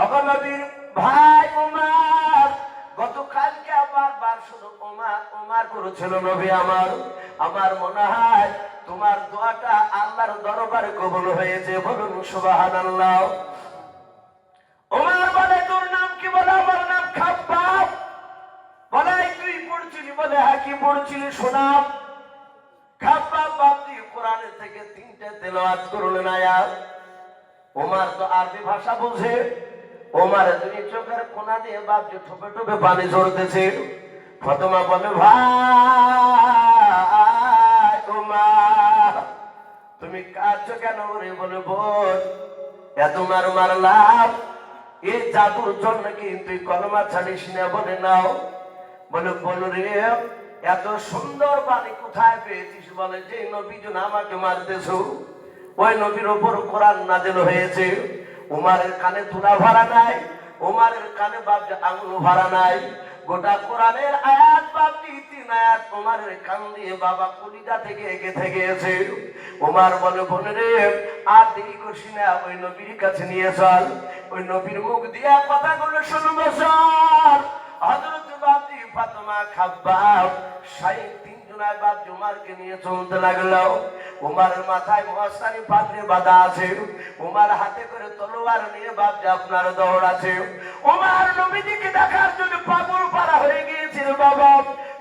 ওগো নবীর ভাই ওমর, গতকালকে বার শুধু ওমর ওমর করেছিল নবী আমার। আমার মনে হয় তোমার দোয়াটা আল্লাহর দরবারে কবুল হয়েছে। বলুন সুবহানাল্লাহ। ওমর বলে, তোর নাম কি? বলে, আমার নাম খাব্বাব। বলে, তুই পড়ছিলি? বলে, হ্যাঁ, কি পড়ছিলি শোনাও। খাব্বাব বাপজি কোরআনের থেকে 3টে তেলাওয়াত করলেন আয়াত। ওমর তো আরবি ভাষা বোঝে। ওমর দুই চোখের কোনা দিয়ে বাপজি ঠোপে ঠোপে পানি ঝরতেছে। ফাতেমা বলে, ভাই ওমর, তুমি কাঁদছো কেন রে? বলে, বোন, এত মার মারলাম, এই জাদুর জন্য কি তুই কলমা ছাড়িস না? বলে, নাও। বলে, বল রে, এত সুন্দর বাণী কোথায় পেয়েছিস? বলে, যে নবী জন আমাকে মারতেছ ওই নবীর উপর কোরআন নাযিল হয়েছে। উমারের কানে তুলা ভরা নাই, উমারের কানে বাপজি আঙুল ভরা নাই। গোটা কোরআনের আয়াত বাপজি 3 আয়াত উমারের কান দিয়ে বাবা কলিজা থেকে গেঁথে গিয়েছে। উমার বলে, বোন রে, আর দেরি করছি না, ওই নবীর কাছে নিয়ে চল, ওই নবীর মুখ দিয়ে কথাগুলো শুনবো চল। হযরত বাপজি ফাতেমা খাব্বাব 3 জনায় বাপ উমারকে নিয়ে চলতে লাগলো। উমারের মাথায় মস্তানি পাগড়ি বাঁধা আছে, উমার হাতে করে তলোয়ার নিয়ে বাপজি আপনার দৌড় আছে। উমার নবীজিকে দেখার জন্য পাগল পারা হয়ে গিয়েছিল বাবা,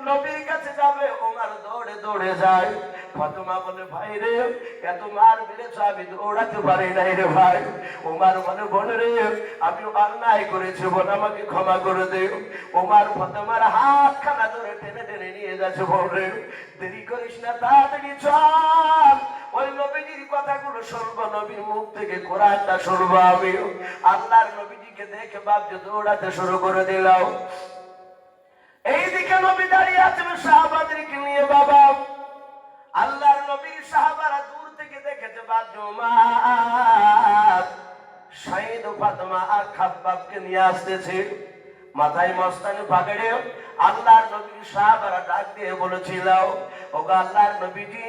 নবীর কাছে যাবে উমার দৌড়ে দৌড়ে যায়। ফাতেমা বলে ভাই রে, এত মার মেরেছ আমি দৌড়াতে পারি নাই রে ভাই। উমার বলে বোন রে, আমি অন্যায় করেছি বোন, আমাকে ক্ষমা করে দে। উমার ফাতেমার হাত খানা ধরে টেনে টেনে নিয়ে যাচ্ছে, বোন রে দেরি করিস না, তাড়াতাড়ি চল, ওই নবীজির কথাগুলো শুনবো, নবীর মুখ থেকে কোরআনটা শুনবো আমি। আল্লাহর নবীজিকে দেখে বাপজি দৌড়াতে শুরু করে দিলাম। এইদিকে নবী দাঁড়িয়ে আছেন সাহাবাদেরকে নিয়ে বাবা। আল্লাহর নবীর সাহাবারা দূর থেকে দেখেছে বাপজি উমার শহীদ ফাতেমা আর খাব্বাবকে নিয়ে আসতেছে, মাথায় মস্তানি পাগড়ি। আল্লাহর নবীর সাহাবারা ডাক দিয়ে বলেছিল, ওগো আল্লাহর নবীজি,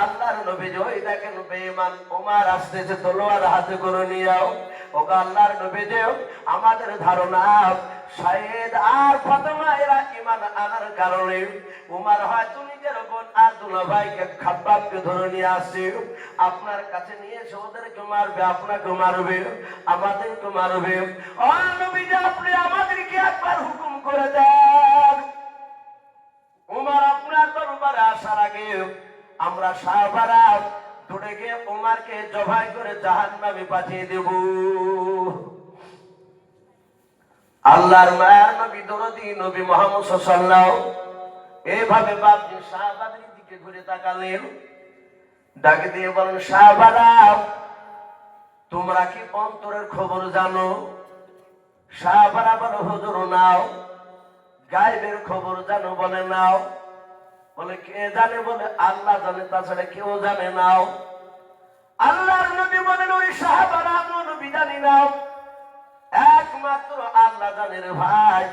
আল্লাহর নবীজি ওই দেখেন বেঈমান ওমর আসতেছে তলোয়ার হাতে করে নিয়ে। ওগো আল্লাহর নবীজি, আমাদের ধারণা শহীদ আর ফাতেমা এরা ঈমান আনার কারণে উমর হয়তো নিজের বোন আর দুলাভাইকে খাব্বাবকে ধরে নিয়ে আসছে, আপনার কাছে নিয়ে এসে ওদেরকে মারবে, আপনাকে মারবে, আমাদেরকে মারবে। ও নবীজি, আপনি আমাদেরকে একবার হুকুম করে দেন, উমর আপনার দরবারে আসার আগে আমরা সাহাবারা দৌড়ে গিয়ে উমরকে জবাই করে জাহান্নামে পাঠিয়ে দেব। আল্লাহর মায়ার নবী দরদি নবী মুহাম্মদ সাল্লাল্লাহু এইভাবে বাপজি সাহাবাদের দিকে ঘুরে তাকালেন, ডাক দিয়ে বলেন সাহাবারা, তোমরা কি অন্তরের খবর জানো? সাহাবারা বলে হুজুর নাও। গায়েবের খবর জানো? বলে নাও। বলে কে জানে? বলে আল্লাহ জানে, তাছাড়া কেউ জানে নাও। আল্লাহর নবী বলেন ওই সাহাবারা নবী জানি নাও, একমাত্র আল্লাহ জানে রে ভাই।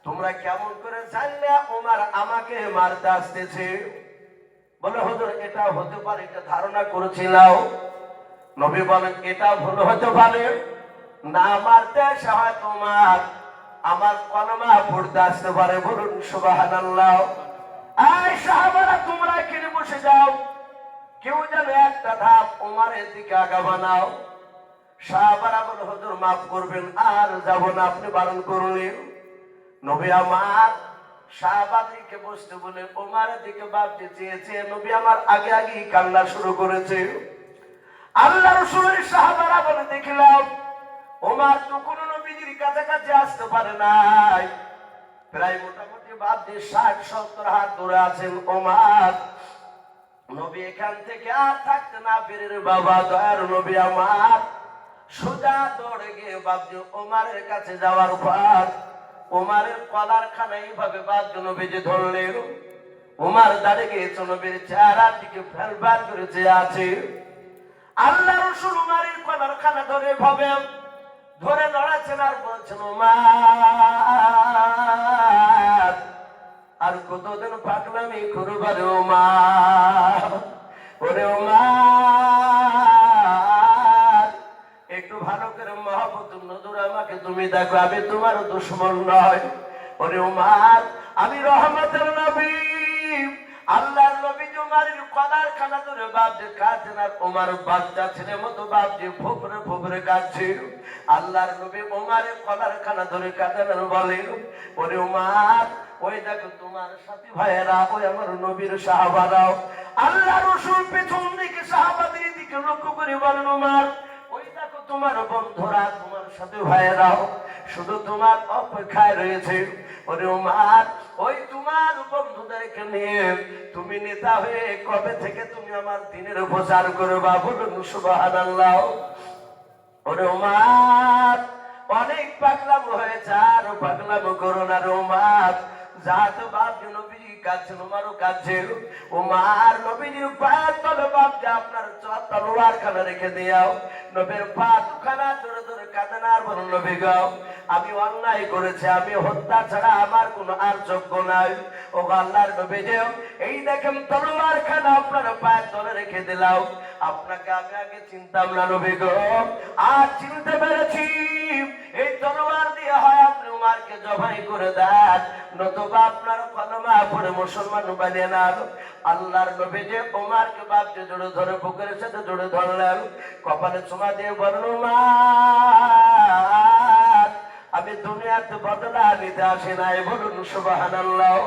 তোমরা কেমন করে জানলে ওমর আমাকে মারতে আসতেছে? বলে হুজুর এটা হতে পারে, এটা ধারণা করেছিলাম। নবী বলেন এটা ভুল হতে পারে, না মারতে আসে হয় তোমার আমার কলমা পড়তে আসতে পারে। বলুন সুবহানাল্লাহ। এই সাহাবারা তোমরা এখানে বসে যাও, কেউ যেন একটা ধাপ ওমরের দিকে আগা বানাও। সাহাবারা বলে হুজুর মাফ করবেন, আর যাব না, আপনি বারণ করলেন। নবী আমার সাহাবাদেরকে বসতে বলে ওমরের দিকে ভাবতে চেয়েছে, নবী আমার আগে আগে কান্না শুরু করেছে। আল্লাহ রাসূলের সাহাবারা বলে দেখলাম ওমর তো কোন নবীজির কাছাকাছি আসতে পারে নাই, প্রায় মোটামুটি ভাবতে 60-70 হাত দূরে আছেন ওমর। নবী এখান থেকে আর থাকতে না পেরে রে বাবা, দয়ার নবী আমার সোজা দৌড়ে গিয়ে বাপজি ওমরের কাছে যাওয়ার পর ওমরের কলার খানা এইভাবে বাপজি নবীজি ধরলেন। ওমর দাঁড়িয়ে গিয়েছে, নবীর চেহারার দিকে ফেলবার করে চেয়ে আছে। আল্লাহ রাসূল ওমরের কলার খানা ধরে ভাবে ধরে নড়াচ্ছেন আর বলছেন ওমর আর কতদিন পাগলামি করবা রে ওমর? ওরে ওমর একটু ভালো করে মহব্বত নজর আমাকে তুমি দেখো, আমি তোমার দুশমন নয়। ওরে ওমর আমি রহমতের নবী। আল্লাহর নবী ওমরের কলার খানা ধরে বাপজি কাঁদছেন আর ওমর বাচ্চা ছেলের মতো বাপজি ফুফরে ফুফরে কাঁদছে। আল্লাহর নবী ওমরের কলার খানা ধরে কাঁদেন আর বলেন ওরে ওমর ওই দেখো তোমার সাথী ভাইয়েরা, ওই আমার নবীর সাহাবারাও। আল্লাহ রাসূল পেছন দিকে সাহাবাদের দিকে লক্ষ্য করে বলেন ওমর ওই দেখো তোমার বন্ধুরা, তোমার সাথী ভাইয়েরাও শুধু তোমার অপেক্ষায় রয়েছে। ওরে ওমর ওই তোমার বন্ধুদেরকে নিয়ে তুমি নেতা হয়ে কবে থেকে তুমি আমার দ্বীনের প্রচার করবা? বলুন সুবহানাল্লাহ। ওরে ওমর অনেক পাগলামো হয়েছে, আর পাগলামো করো না রে ওমর। জাত বাপ নবীজি কাঁদছেন, ওমরও কাঁদছে। ওমর নবীজির পায়ের তলে বাপ যে আপনার তলোয়ার খানা রেখে দিয়াও, নবীর পা দুখানা ধরে ধরে কাঁদেন আর বলুন নবী গো আমি অন্যায় করেছি, আমি হত্যা ছাড়া আমার কোনো আর যোগ্য নাই। ও আল্লাহর নবী যে এই দেখেন তলোয়ার খানা আপনার পায়ের তলে রেখে দিলাম, আপনাকে আমি আগে চিনতাম না নবী গো, আর চিনতে পেরেছি। এই তলোয়ার দিয়ে হয় আপনি উমরকে জবাই করে দেন, নতুবা আপনার কলমা পড়ে মুসলমান বানিয়ে নেন। আল্লাহর নবী যে ওমরকে বাপকে জড়ে ধরে বুকের সাথে জড়ে ধরলেন, কপালে চুমা দিয়ে বলল, ওমর আমি দুনিয়াতে বদলা নিতে আসি নাই। বলুন সুবহানাল্লাহ।